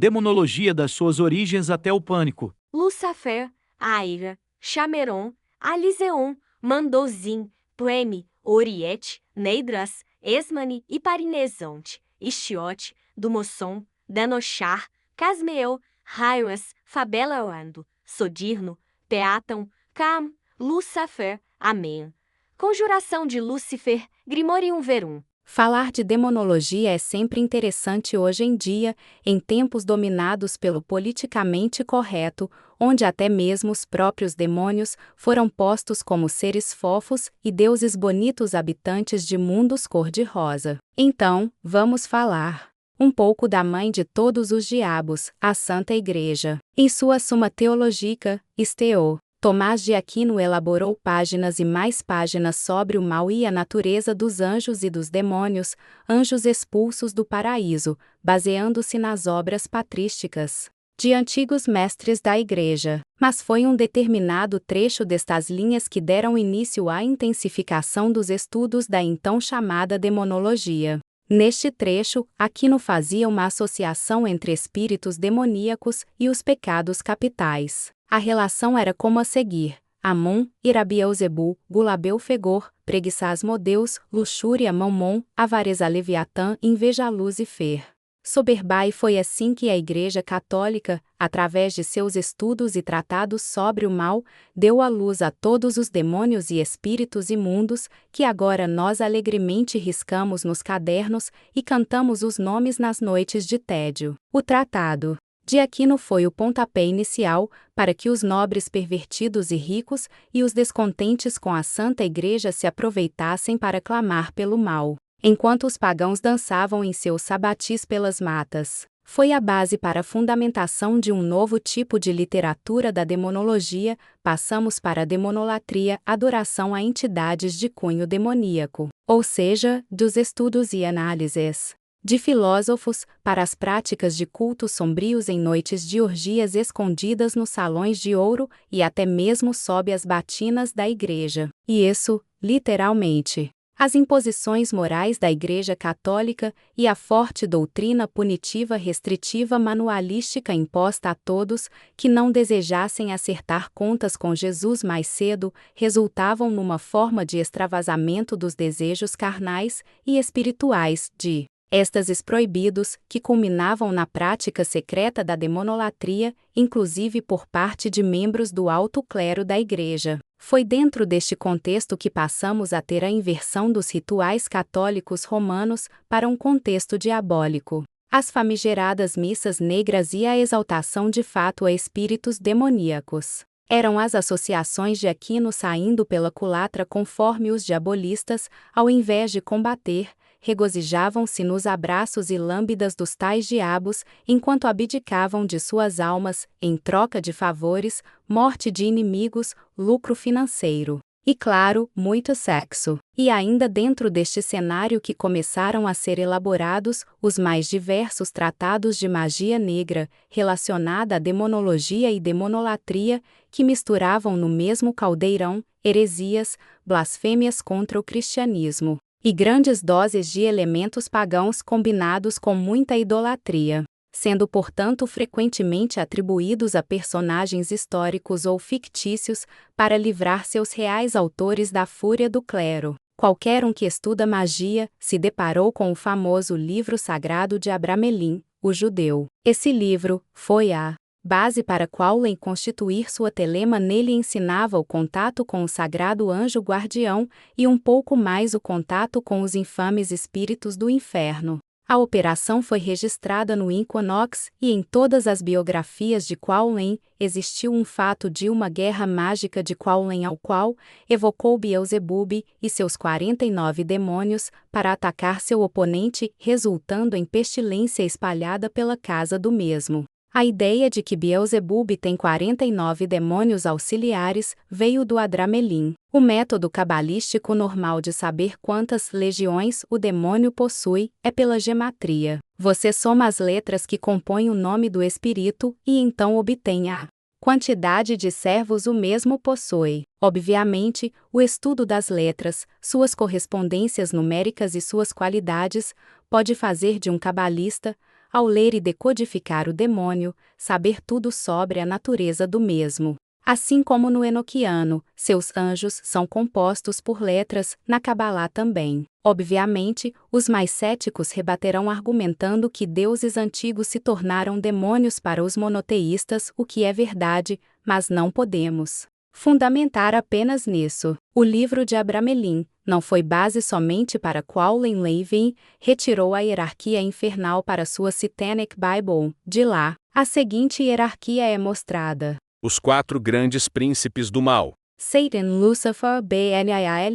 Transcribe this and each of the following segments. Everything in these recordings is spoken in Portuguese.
Demonologia das suas origens até o pânico. Lucifer, Aira, Chameron, Aliseon, Mandozin, Preme, Oriete, Neidras, Esmani e Parinezonte, Istiote, Dumosson, Danochar, Casmeo, Hairas, Fabelaorando, Sodirno, Peaton, Cam, Lucifer, Amém. Conjuração de Lúcifer, Grimorium Verum. Falar de demonologia é sempre interessante hoje em dia, em tempos dominados pelo politicamente correto, onde até mesmo os próprios demônios foram postos como seres fofos e deuses bonitos habitantes de mundos cor-de-rosa. Então, vamos falar um pouco da mãe de todos os diabos, a Santa Igreja. Em sua Suma Theologica, Steo, Tomás de Aquino elaborou páginas e mais páginas sobre o mal e a natureza dos anjos e dos demônios, anjos expulsos do paraíso, baseando-se nas obras patrísticas de antigos mestres da Igreja. Mas foi um determinado trecho destas linhas que deram início à intensificação dos estudos da então chamada demonologia. Neste trecho, Aquino fazia uma associação entre espíritos demoníacos e os pecados capitais. A relação era como a seguir: Amon, Irabieuzebu, Gulabeu-Fegor, Preguiça Asmodeus, Luxúria Mammon, Avareza Leviatã, Inveja Lucifer. Soberbai foi assim que a Igreja Católica, através de seus estudos e tratados sobre o mal, deu à luz a todos os demônios e espíritos imundos, que agora nós alegremente riscamos nos cadernos e cantamos os nomes nas noites de tédio. O Tratado de Aquino foi o pontapé inicial para que os nobres pervertidos e ricos e os descontentes com a Santa Igreja se aproveitassem para clamar pelo mal, enquanto os pagãos dançavam em seus sabatis pelas matas. Foi a base para a fundamentação de um novo tipo de literatura da demonologia. Passamos para a demonolatria, adoração a entidades de cunho demoníaco, ou seja, dos estudos e análises de filósofos, para as práticas de cultos sombrios em noites de orgias escondidas nos salões de ouro e até mesmo sob as batinas da Igreja. E isso, literalmente. As imposições morais da Igreja Católica e a forte doutrina punitiva restritiva manualística imposta a todos que não desejassem acertar contas com Jesus mais cedo resultavam numa forma de extravasamento dos desejos carnais e espirituais de êxtases proibidos, que culminavam na prática secreta da demonolatria, inclusive por parte de membros do alto clero da Igreja. Foi dentro deste contexto que passamos a ter a inversão dos rituais católicos romanos para um contexto diabólico. As famigeradas missas negras e a exaltação de fato a espíritos demoníacos. Eram as associações de Aquino saindo pela culatra conforme os diabolistas, ao invés de combater, regozijavam-se nos abraços e lâmbidas dos tais diabos, enquanto abdicavam de suas almas, em troca de favores, morte de inimigos, lucro financeiro. E claro, muito sexo. E ainda dentro deste cenário que começaram a ser elaborados os mais diversos tratados de magia negra, relacionada à demonologia e demonolatria, que misturavam no mesmo caldeirão heresias, blasfêmias contra o cristianismo e grandes doses de elementos pagãos combinados com muita idolatria, sendo portanto frequentemente atribuídos a personagens históricos ou fictícios para livrar seus reais autores da fúria do clero. Qualquer um que estuda magia se deparou com o famoso livro sagrado de Abramelin, o judeu. Esse livro foi a base para Crowley constituir sua telema. Nele ensinava o contato com o sagrado anjo guardião e um pouco mais o contato com os infames espíritos do inferno. A operação foi registrada no Equinox e em todas as biografias de Crowley existiu um fato de uma guerra mágica de Crowley ao qual evocou Beelzebub e seus 49 demônios para atacar seu oponente, resultando em pestilência espalhada pela casa do mesmo. A ideia de que Beelzebub tem 49 demônios auxiliares veio do Adramelin. O método cabalístico normal de saber quantas legiões o demônio possui é pela gematria. Você soma as letras que compõem o nome do espírito e então obtém a quantidade de servos o mesmo possui. Obviamente, o estudo das letras, suas correspondências numéricas e suas qualidades pode fazer de um cabalista ao ler e decodificar o demônio, saber tudo sobre a natureza do mesmo. Assim como no Enoquiano, seus anjos são compostos por letras, na Cabalá também. Obviamente, os mais céticos rebaterão argumentando que deuses antigos se tornaram demônios para os monoteístas, o que é verdade, mas não podemos fundamentar apenas nisso. O livro de Abramelin não foi base somente para Quaulen Levin retirou a hierarquia infernal para sua Satanic Bible. De lá, a seguinte hierarquia é mostrada. Os 4 grandes príncipes do mal. Satan, Lucifer, Belial,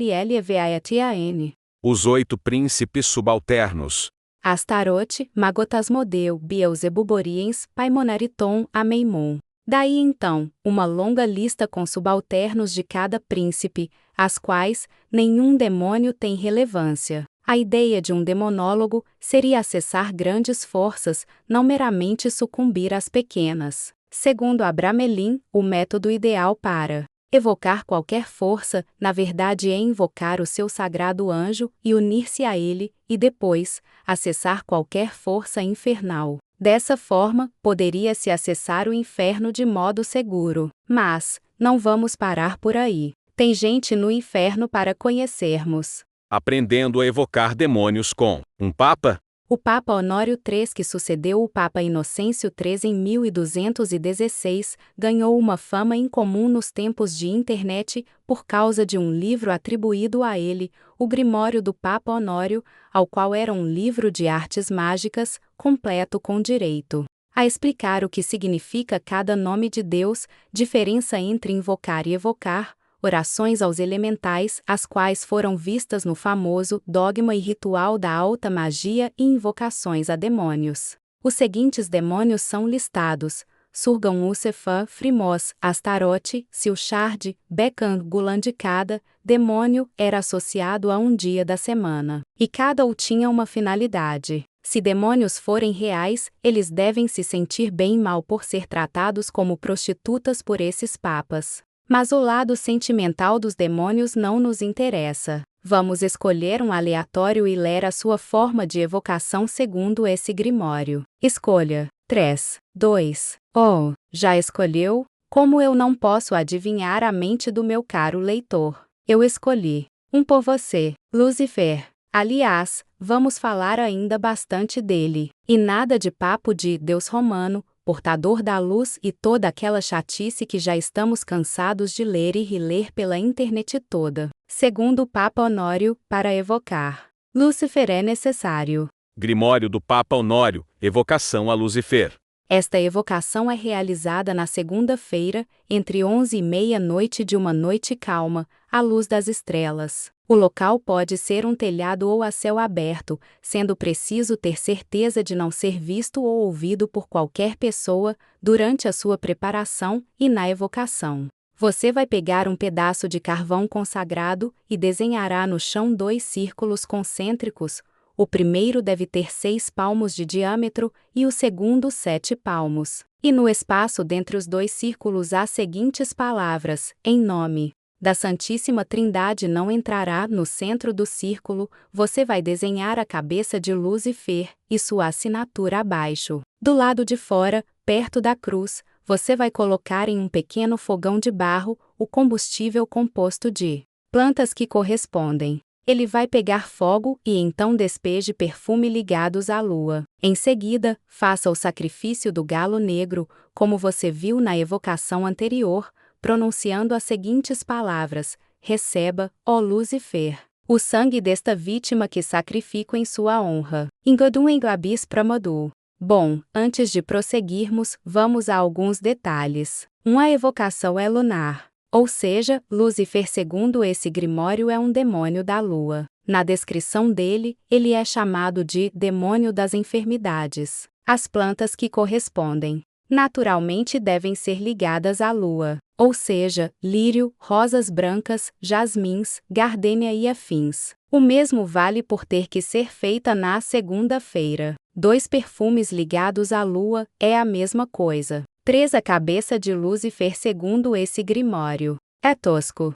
Os 8 príncipes subalternos. Astarote, Magotasmodeu, Beelzebuboriens, Paimonariton, Ameimon. Daí então, uma longa lista com subalternos de cada príncipe, as quais nenhum demônio tem relevância. A ideia de um demonólogo seria acessar grandes forças, não meramente sucumbir às pequenas. Segundo Abramelin, o método ideal para evocar qualquer força, na verdade é invocar o seu sagrado anjo e unir-se a ele, e depois, acessar qualquer força infernal. Dessa forma, poderia-se acessar o inferno de modo seguro. Mas, não vamos parar por aí. Tem gente no inferno para conhecermos. Aprendendo a evocar demônios com um Papa? O Papa Honório III, que sucedeu o Papa Inocêncio III em 1216, ganhou uma fama incomum nos tempos de internet por causa de um livro atribuído a ele, o Grimório do Papa Honório, ao qual era um livro de artes mágicas, completo com direito a explicar o que significa cada nome de Deus, diferença entre invocar e evocar, orações aos elementais, as quais foram vistas no famoso Dogma e Ritual da Alta Magia e invocações a demônios. Os seguintes demônios são listados: Surgan Ucefa, Frimós, Astarote, Silchard, Becan, Gulandicada. Demônio era associado a um dia da semana, e cada um tinha uma finalidade. Se demônios forem reais, eles devem se sentir bem mal por ser tratados como prostitutas por esses papas. Mas o lado sentimental dos demônios não nos interessa. Vamos escolher um aleatório e ler a sua forma de evocação segundo esse grimório. Escolha. 3, 2. Oh, já escolheu? Como eu não posso adivinhar a mente do meu caro leitor? Eu escolhi um por você, Lucifer. Aliás, vamos falar ainda bastante dele. E nada de papo de Deus romano, portador da luz e toda aquela chatice que já estamos cansados de ler e reler pela internet toda. Segundo o Papa Honório, para evocar Lúcifer é necessário. Grimório do Papa Honório, evocação a Lucifer. Esta evocação é realizada na segunda-feira, entre 11 e meia-noite de uma noite calma, à luz das estrelas. O local pode ser um telhado ou a céu aberto, sendo preciso ter certeza de não ser visto ou ouvido por qualquer pessoa durante a sua preparação e na evocação. Você vai pegar um pedaço de carvão consagrado e desenhará no chão 2 círculos concêntricos. O primeiro deve ter 6 palmos de diâmetro e o segundo 7 palmos. E no espaço dentre os 2 círculos há as seguintes palavras: em nome da Santíssima Trindade não entrará. No centro do círculo, você vai desenhar a cabeça de Lucifer e sua assinatura abaixo. Do lado de fora, perto da cruz, você vai colocar em um pequeno fogão de barro o combustível composto de plantas que correspondem. Ele vai pegar fogo e então despeje perfume ligados à lua. Em seguida, faça o sacrifício do galo negro, como você viu na evocação anterior, pronunciando as seguintes palavras: receba, ó Lucifer, o sangue desta vítima que sacrifico em sua honra. Ingodum Englabis Pramadu. Bom, antes de prosseguirmos, vamos a alguns detalhes. A evocação é lunar. Ou seja, Lucifer, segundo esse grimório, é um demônio da lua. Na descrição dele, ele é chamado de demônio das enfermidades. As plantas que correspondem, naturalmente, devem ser ligadas à lua, ou seja, lírio, rosas brancas, jasmins, gardênia e afins. O mesmo vale por ter que ser feita na segunda-feira. 2 perfumes ligados à lua é a mesma coisa. 3 A cabeça de Lucifer segundo esse grimório. É tosco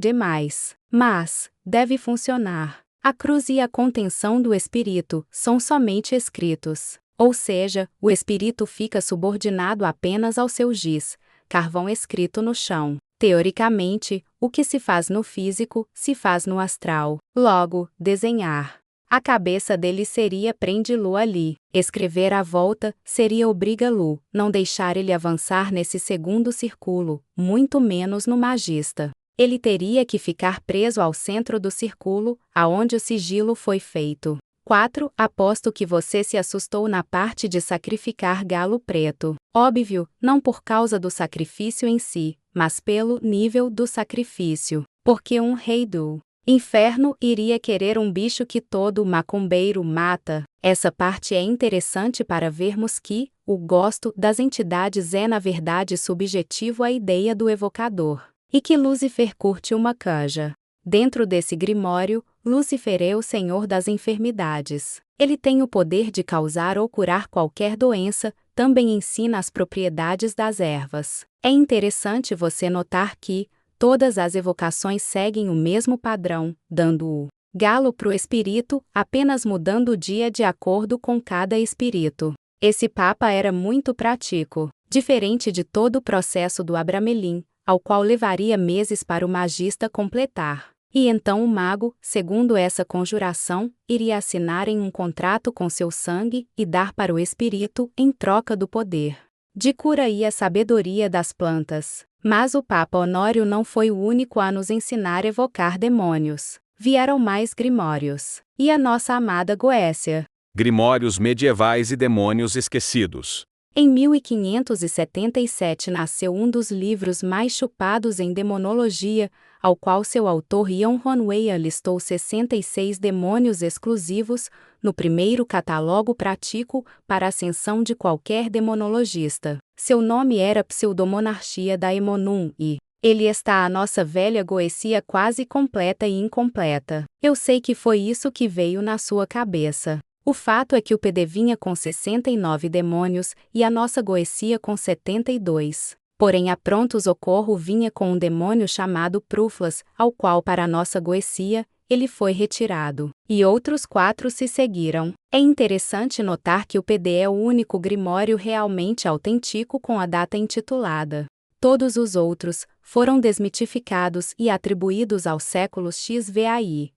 demais. Mas deve funcionar. A cruz e a contenção do espírito são somente escritos. ou seja, o espírito fica subordinado apenas ao seu giz, carvão escrito no chão. Teoricamente, o que se faz no físico, se faz no astral. Logo, desenhar a cabeça dele seria prende-lo ali. Escrever à volta seria obriga-lo, não deixar ele avançar nesse segundo círculo, muito menos no magista. Ele teria que ficar preso ao centro do círculo, aonde o sigilo foi feito. 4. Aposto que você se assustou na parte de sacrificar galo preto. Óbvio, não por causa do sacrifício em si, mas pelo nível do sacrifício. Porque um rei do inferno iria querer um bicho que todo macumbeiro mata. Essa parte é interessante para vermos que o gosto das entidades é na verdade subjetivo à ideia do evocador. E que Lúcifer curte uma canja. Dentro desse grimório, Lúcifer é o senhor das enfermidades. Ele tem o poder de causar ou curar qualquer doença, também ensina as propriedades das ervas. É interessante você notar que todas as evocações seguem o mesmo padrão, dando o galo pro espírito, apenas mudando o dia de acordo com cada espírito. Esse papa era muito prático, diferente de todo o processo do Abramelin, ao qual levaria meses para o magista completar. E então o mago, segundo essa conjuração, iria assinar em um contrato com seu sangue e dar para o espírito em troca do poder de cura e a sabedoria das plantas. Mas o Papa Honório não foi o único a nos ensinar a evocar demônios. Vieram mais grimórios. E a nossa amada Goécia. Grimórios medievais e demônios esquecidos. Em 1577 nasceu um dos livros mais chupados em demonologia, ao qual seu autor Ian Ronway listou 66 demônios exclusivos, no primeiro catálogo prático para a ascensão de qualquer demonologista. Seu nome era Pseudomonarchia Daemonum e ele está a nossa velha Goecia quase completa e incompleta. Eu sei que foi isso que veio na sua cabeça. O fato é que o PD vinha com 69 demônios e a nossa Goecia com 72. Porém a pronto socorro vinha com um demônio chamado Pruflas, ao qual para a nossa Goecia, ele foi retirado. E outros 4 se seguiram. É interessante notar que o PD é o único grimório realmente autêntico com a data intitulada. Todos os outros foram desmitificados e atribuídos aos séculos XVI.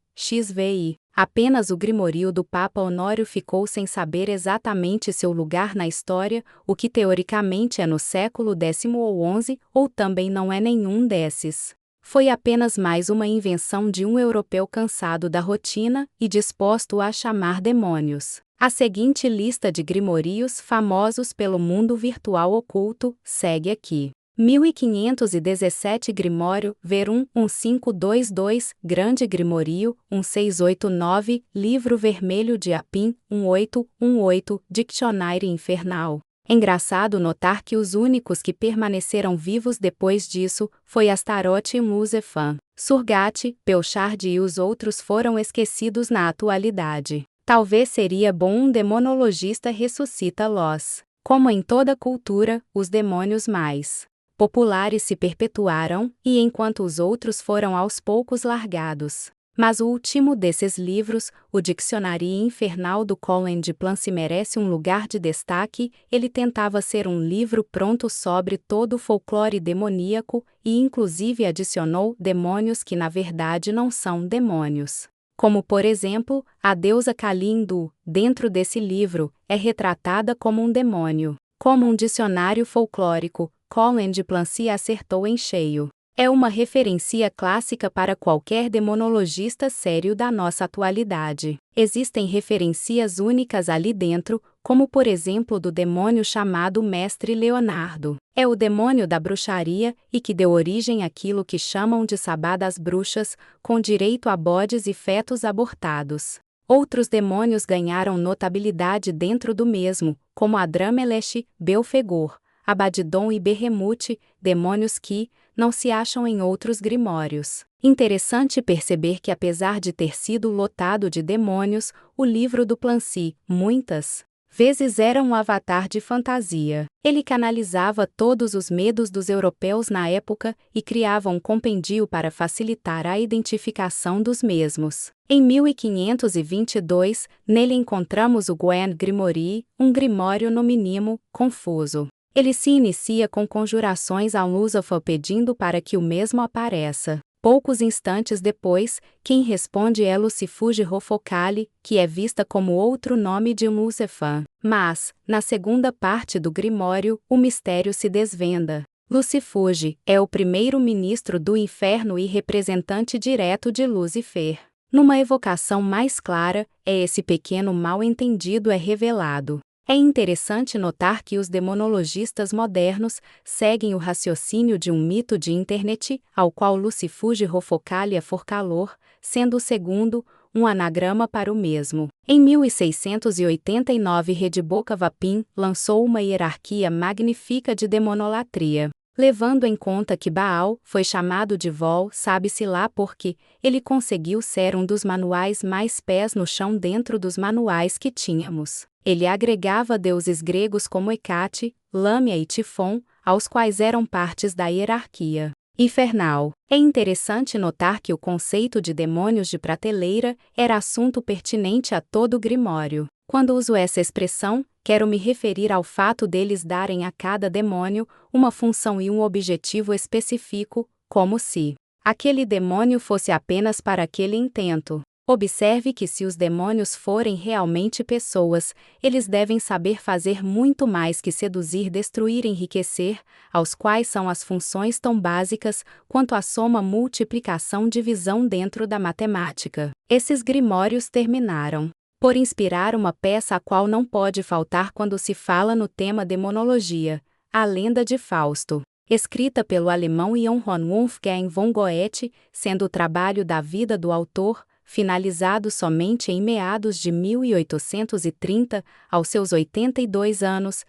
Apenas o Grimorio do Papa Honório ficou sem saber exatamente seu lugar na história, o que teoricamente é no século X ou XI, ou também não é nenhum desses. Foi apenas mais uma invenção de um europeu cansado da rotina e disposto a chamar demônios. A seguinte lista de grimorios famosos pelo mundo virtual oculto segue aqui. 1517 Grimório, ver 1522, Grande Grimorio, 1689, Livro Vermelho de Apim, 1818, Dictionário Infernal. Engraçado notar que os únicos que permaneceram vivos depois disso foi Astarote e Musefan. Surgate, Pelchard e os outros foram esquecidos na atualidade. Talvez seria bom um demonologista ressuscita-los. Como em toda cultura, os demônios mais populares se perpetuaram, e enquanto os outros foram aos poucos largados. Mas o último desses livros, o Dicionário Infernal do Colin de Plancy, merece um lugar de destaque. Ele tentava ser um livro pronto sobre todo o folclore demoníaco e inclusive adicionou demônios que na verdade não são demônios. Como por exemplo, a deusa Kalindu, dentro desse livro, é retratada como um demônio. Como um dicionário folclórico, Colin de Plancy acertou em cheio. É uma referência clássica para qualquer demonologista sério da nossa atualidade. Existem referências únicas ali dentro, como por exemplo do demônio chamado Mestre Leonardo. É o demônio da bruxaria e que deu origem àquilo que chamam de Sabá das Bruxas, com direito a bodes e fetos abortados. Outros demônios ganharam notabilidade dentro do mesmo, como Adramelesh, Belfegor, Abaddon e Berremute, demônios que não se acham em outros grimórios. Interessante perceber que apesar de ter sido lotado de demônios, o livro do Plancy, muitas vezes era um avatar de fantasia. Ele canalizava todos os medos dos europeus na época e criava um compêndio para facilitar a identificação dos mesmos. Em 1522, nele encontramos o Gwen Grimoire, um grimório no mínimo confuso. Ele se inicia com conjurações ao Lúcifer pedindo para que o mesmo apareça. Poucos instantes depois, quem responde é Lucifuge Rofocale, que é vista como outro nome de Lúcifer. Mas, na segunda parte do Grimório, o mistério se desvenda. Lucifuge é o primeiro-ministro do inferno e representante direto de Lúcifer. Numa evocação mais clara, esse pequeno mal-entendido é revelado. É interessante notar que os demonologistas modernos seguem o raciocínio de um mito de internet, ao qual Lucifuge Rofocale é forcalor, sendo o segundo, um anagrama para o mesmo. Em 1689 Redboca Vapin lançou uma hierarquia magnífica de demonolatria. Levando em conta que Baal foi chamado de Vol, sabe-se lá porque ele conseguiu ser um dos manuais mais pés no chão dentro dos manuais que tínhamos. Ele agregava deuses gregos como Hecate, Lâmia e Tifon, aos quais eram partes da hierarquia infernal. É interessante notar que o conceito de demônios de prateleira era assunto pertinente a todo o Grimório. Quando uso essa expressão, quero me referir ao fato deles darem a cada demônio uma função e um objetivo específico, como se aquele demônio fosse apenas para aquele intento. Observe que se os demônios forem realmente pessoas, eles devem saber fazer muito mais que seduzir, destruir e enriquecer, aos quais são as funções tão básicas quanto a soma, multiplicação, divisão dentro da matemática. Esses grimórios terminaram por inspirar uma peça a qual não pode faltar quando se fala no tema demonologia, a Lenda de Fausto. Escrita pelo alemão Johann Wolfgang von Goethe, sendo o trabalho da vida do autor, finalizado somente em meados de 1830, aos seus 82 anos,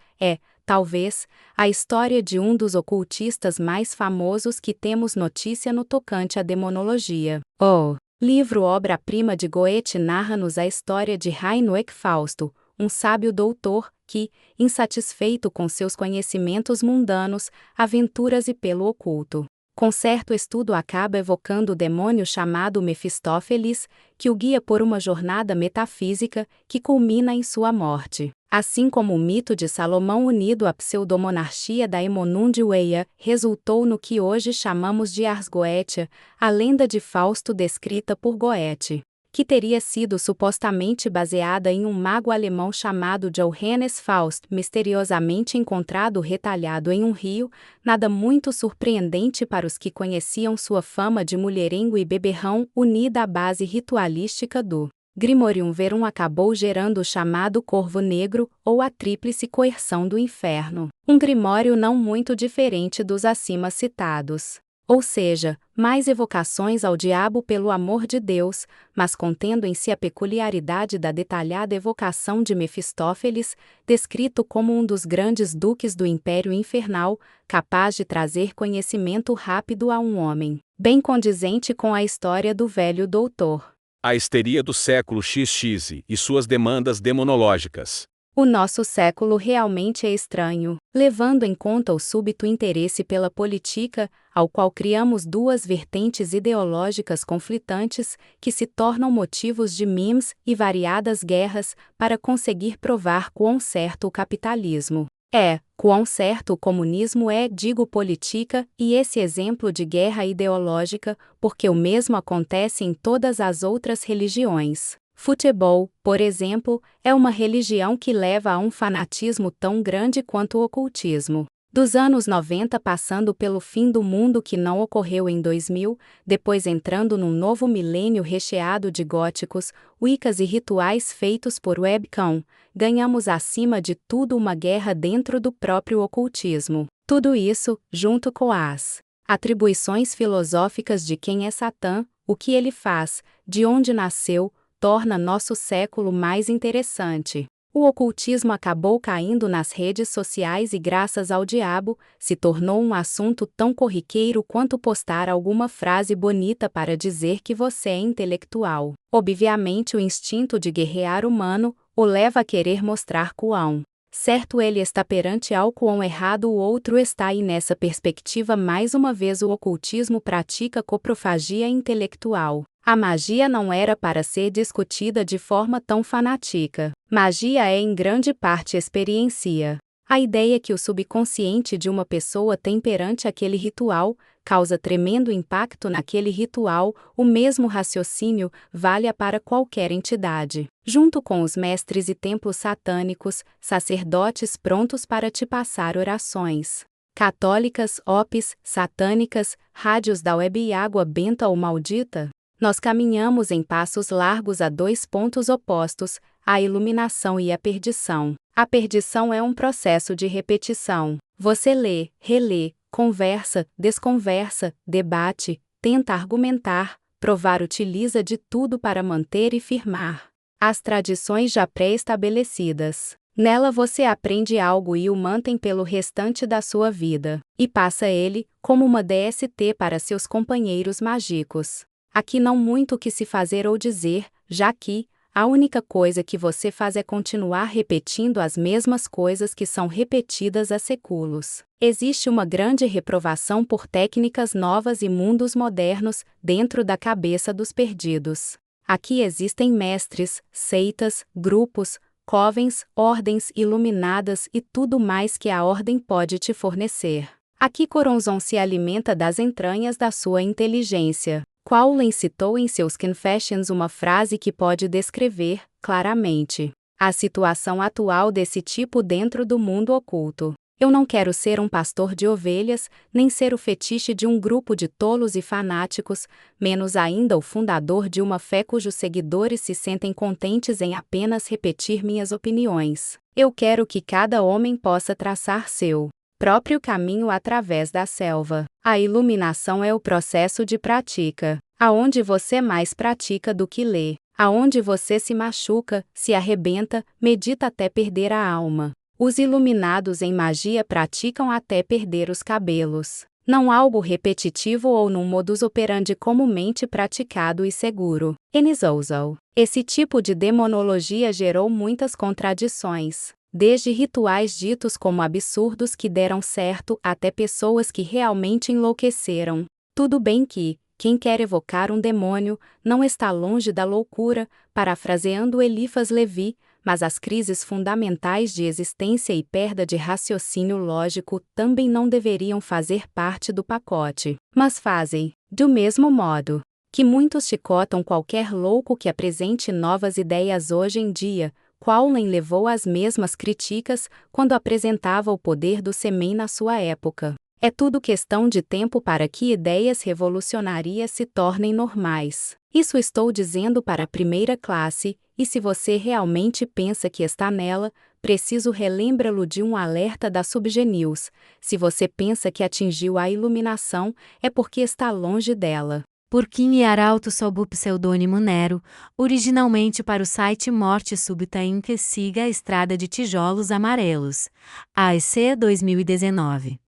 talvez, a história de um dos ocultistas mais famosos que temos notícia no tocante à demonologia. O livro obra-prima de Goethe narra-nos a história de Heinrich Fausto, um sábio doutor que, insatisfeito com seus conhecimentos mundanos, aventura-se pelo oculto. Com certo estudo acaba evocando o demônio chamado Mefistófeles, que o guia por uma jornada metafísica que culmina em sua morte. Assim como o mito de Salomão unido à pseudomonarquia da Emonundiweia resultou no que hoje chamamos de Ars Goetia, a lenda de Fausto descrita por Goethe, que teria sido supostamente baseada em um mago alemão chamado Johannes Faust, misteriosamente encontrado retalhado em um rio, nada muito surpreendente para os que conheciam sua fama de mulherengo e beberrão, unida à base ritualística do Grimorium Verum, acabou gerando o chamado Corvo Negro, ou a Tríplice Coerção do Inferno, um grimório não muito diferente dos acima citados. Ou seja, mais evocações ao diabo pelo amor de Deus, mas contendo em si a peculiaridade da detalhada evocação de Mefistófeles, descrito como um dos grandes duques do Império Infernal, capaz de trazer conhecimento rápido a um homem, bem condizente com a história do velho doutor. A histeria do século XX e suas demandas demonológicas. O nosso século realmente é estranho, levando em conta o súbito interesse pela política, ao qual criamos duas vertentes ideológicas conflitantes que se tornam motivos de memes e variadas guerras para conseguir provar quão certo o capitalismo quão certo o comunismo é, digo política, e esse exemplo de guerra ideológica, porque o mesmo acontece em todas as outras religiões. Futebol, por exemplo, é uma religião que leva a um fanatismo tão grande quanto o ocultismo. Dos anos 90 passando pelo fim do mundo que não ocorreu em 2000, depois entrando num novo milênio recheado de góticos, wiccas e rituais feitos por webcam, ganhamos acima de tudo uma guerra dentro do próprio ocultismo. Tudo isso, junto com as atribuições filosóficas de quem é Satã, o que ele faz, de onde nasceu, torna nosso século mais interessante. O ocultismo acabou caindo nas redes sociais e, graças ao diabo, se tornou um assunto tão corriqueiro quanto postar alguma frase bonita para dizer que você é intelectual. Obviamente, o instinto de guerrear humano, o leva a querer mostrar quão certo ele está perante ao quão errado o outro está, e nessa perspectiva mais uma vez o ocultismo pratica coprofagia intelectual. A magia não era para ser discutida de forma tão fanática. Magia é em grande parte experiência. A ideia que o subconsciente de uma pessoa tem perante aquele ritual causa tremendo impacto naquele ritual. O mesmo raciocínio vale para qualquer entidade. Junto com os mestres e templos satânicos, sacerdotes prontos para te passar orações católicas, OPs, satânicas, rádios da web e água benta ou maldita, nós caminhamos em passos largos a dois pontos opostos, a iluminação e a perdição. A perdição é um processo de repetição. Você lê, relê, conversa, desconversa, debate, tenta argumentar, provar, utiliza de tudo para manter e firmar as tradições já pré-estabelecidas. Nela você aprende algo e o mantém pelo restante da sua vida, e passa ele, como uma DST para seus companheiros mágicos. Aqui não muito o que se fazer ou dizer, já que a única coisa que você faz é continuar repetindo as mesmas coisas que são repetidas há séculos. Existe uma grande reprovação por técnicas novas e mundos modernos dentro da cabeça dos perdidos. Aqui existem mestres, seitas, grupos, covens, ordens iluminadas e tudo mais que a ordem pode te fornecer. Aqui Coronzon se alimenta das entranhas da sua inteligência. Quaulen citou em seus Confessions uma frase que pode descrever, claramente, a situação atual desse tipo dentro do mundo oculto. Eu não quero ser um pastor de ovelhas, nem ser o fetiche de um grupo de tolos e fanáticos, menos ainda o fundador de uma fé cujos seguidores se sentem contentes em apenas repetir minhas opiniões. Eu quero que cada homem possa traçar seu próprio caminho através da selva. A iluminação é o processo de prática, aonde você mais pratica do que lê, aonde você se machuca, se arrebenta, medita até perder a alma. Os iluminados em magia praticam até perder os cabelos. Não algo repetitivo ou num modus operandi comumente praticado e seguro. Enizozo. Esse tipo de demonologia gerou muitas contradições. Desde rituais ditos como absurdos que deram certo até pessoas que realmente enlouqueceram. Tudo bem que, quem quer evocar um demônio, não está longe da loucura, parafraseando Eliphas Levi, mas as crises fundamentais de existência e perda de raciocínio lógico também não deveriam fazer parte do pacote. Mas fazem, do mesmo modo que muitos chicotam qualquer louco que apresente novas ideias hoje em dia. Quaulen levou as mesmas críticas quando apresentava o poder do sêmen na sua época. É tudo questão de tempo para que ideias revolucionárias se tornem normais. Isso estou dizendo para a primeira classe, e se você realmente pensa que está nela, preciso relembrá-lo de um alerta da Subgenius. Se você pensa que atingiu a iluminação, é porque está longe dela. Por Kim Arauto sob o pseudônimo Nero, originalmente para o site Morte Súbita em que siga a Estrada de Tijolos Amarelos. AEC 2019.